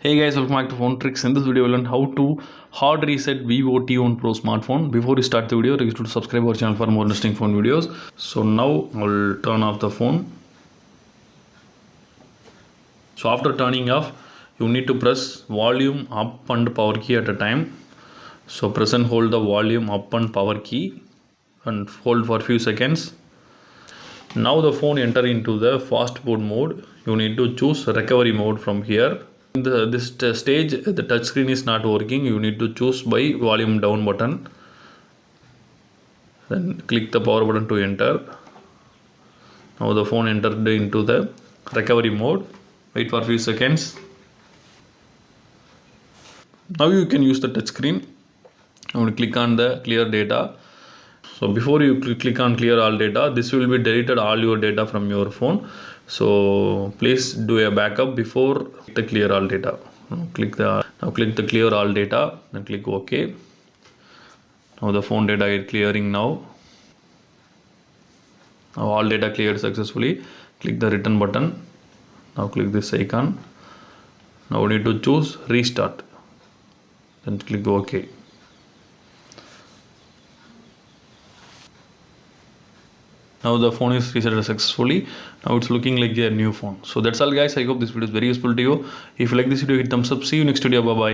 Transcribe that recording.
Hey guys, welcome back to Phone Tricks. In this video, we'll learn how to hard reset Vivo T1 Pro smartphone. Before we start the video, request you to subscribe our channel for more interesting phone videos. So now I'll turn off the phone. So after turning off, you need to press volume up and power key at a time. So press and hold the volume up and power key and hold for a few seconds. Now the phone enter into the fast boot mode. You need to choose recovery mode from here. In this stage, the touch screen is not working. You need to choose by volume down button. Then click the power button to enter. Now the phone entered into the recovery mode. Wait for a few seconds. Now you can use the touch screen. I will click on the clear data. So before you click on clear all data, this will be deleted all your data from your phone. So please do a backup before the clear all data. Now click the clear all data, then click OK. Now the phone data is clearing now. Now all data cleared successfully. Click the return button. Now click this icon. Now we need to choose restart. Then click OK. Now the phone is reset successfully. Now it's looking like a new phone. So that's all guys. I hope this video is very useful to you. If you like this video, hit thumbs up. See you next video. Bye bye.